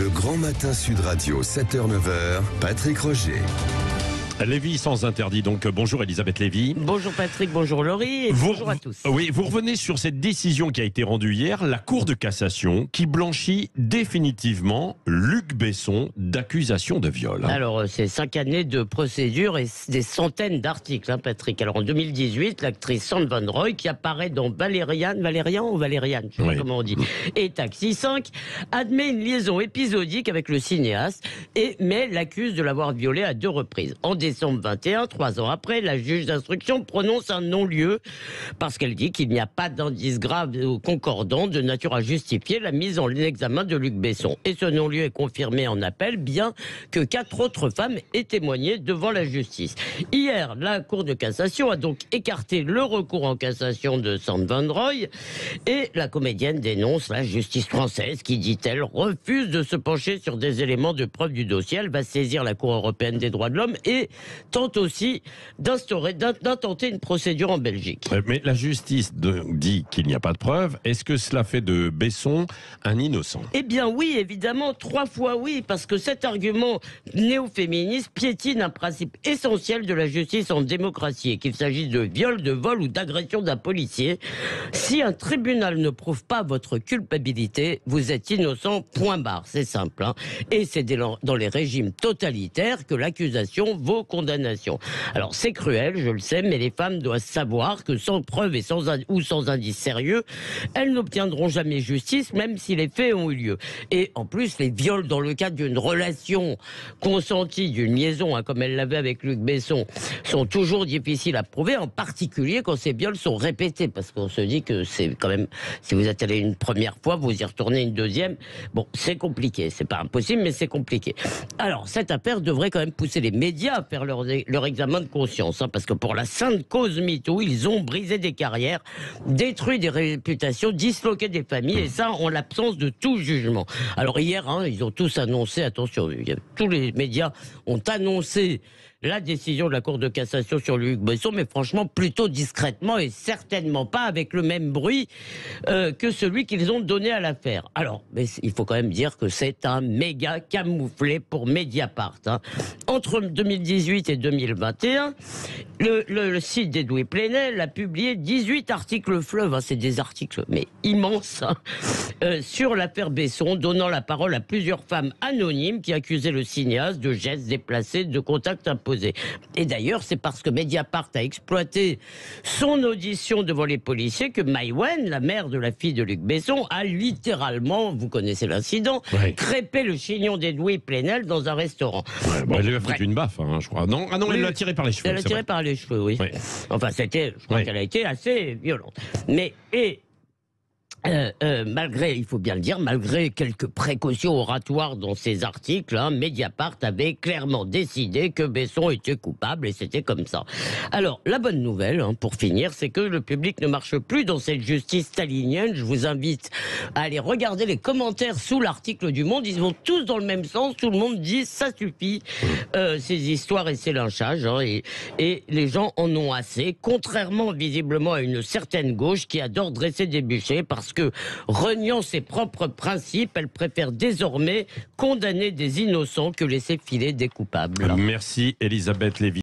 Le Grand Matin Sud Radio, 7h-9h, Patrick Roger. Lévy sans interdit, donc bonjour Elisabeth Lévy. Bonjour Patrick, bonjour Laurie et bonjour à tous. Oui, vous revenez sur cette décision qui a été rendue hier, la Cour de cassation qui blanchit définitivement Luc Besson d'accusations de viol. Alors c'est 5 années de procédure et des centaines d'articles, Patrick. Alors en 2018, l'actrice Sandra Van Roy qui apparaît dans Valérian, je sais pas comment on dit, et Taxi 5, admet une liaison épisodique avec le cinéaste mais l'accuse de l'avoir violé à 2 reprises. En décembre 21, 3 ans après, la juge d'instruction prononce un non-lieu parce qu'elle dit qu'il n'y a pas d'indice grave ou concordant de nature à justifier la mise en examen de Luc Besson. Et ce non-lieu est confirmé en appel, bien que 4 autres femmes aient témoigné devant la justice. Hier, la Cour de cassation a donc écarté le recours en cassation de Sandra Van Roy et la comédienne dénonce la justice française qui, dit-elle, refuse de se pencher sur des éléments de preuve du dossier. Elle va saisir la Cour européenne des droits de l'homme et tente aussi d'intenter une procédure en Belgique. Mais la justice dit qu'il n'y a pas de preuves. Est-ce que cela fait de Besson un innocent? Eh bien oui, évidemment, 3 fois oui, parce que cet argument néo-féministe piétine un principe essentiel de la justice en démocratie, et qu'il s'agisse de viol, de vol ou d'agression d'un policier. Si un tribunal ne prouve pas votre culpabilité, vous êtes innocent, point barre, c'est simple. Et c'est dans les régimes totalitaires que l'accusation vaut condamnation. Alors c'est cruel, je le sais, mais les femmes doivent savoir que sans preuve et sans indice sérieux, elles n'obtiendront jamais justice, même si les faits ont eu lieu. Et en plus, les viols dans le cadre d'une relation consentie, d'une liaison, comme elle l'avait avec Luc Besson, sont toujours difficiles à prouver, en particulier quand ces viols sont répétés, parce qu'on se dit que c'est quand même, si vous êtes allé une première fois, vous y retournez une deuxième, bon, c'est compliqué, c'est pas impossible, mais c'est compliqué. Alors, cette affaire devrait quand même pousser les médias à faire leur examen de conscience, parce que pour la sainte cause MeToo, ils ont brisé des carrières, détruit des réputations, disloqué des familles, et ça en l'absence de tout jugement. Alors hier, ils ont tous annoncé, attention, tous les médias ont annoncé la décision de la Cour de cassation sur Luc Besson, mais franchement plutôt discrètement et certainement pas avec le même bruit que celui qu'ils ont donné à l'affaire. Alors, mais il faut quand même dire que c'est un méga camouflé pour Mediapart. Entre 2018 et 2021, le site d'Edoui Plenel a publié 18 articles fleuves, c'est des articles mais immenses, sur l'affaire Besson, donnant la parole à plusieurs femmes anonymes qui accusaient le cinéaste de gestes déplacés, de contacts imposés. Et d'ailleurs, c'est parce que Mediapart a exploité son audition devant les policiers que Maïwenn, la mère de la fille de Luc Besson, a littéralement, vous connaissez l'incident, crêpé le chignon d'Edoui Plenel dans un restaurant. Elle lui a fait une baffe, je crois. Non, elle l'a tiré par les cheveux. Elle l'a tiré par les cheveux, oui. Enfin, je crois qu'elle a été assez violente. Mais, malgré, il faut bien le dire, malgré quelques précautions oratoires dans ces articles, Mediapart avait clairement décidé que Besson était coupable et c'était comme ça. Alors, la bonne nouvelle, pour finir, c'est que le public ne marche plus dans cette justice stalinienne. Je vous invite à aller regarder les commentaires sous l'article du Monde. Ils vont tous dans le même sens. Tout le monde dit ça suffit, ces histoires et ces lynchages, et les gens en ont assez, contrairement visiblement à une certaine gauche qui adore dresser des bûchers parce que, reniant ses propres principes, elle préfère désormais condamner des innocents que laisser filer des coupables. Merci Elisabeth Lévy.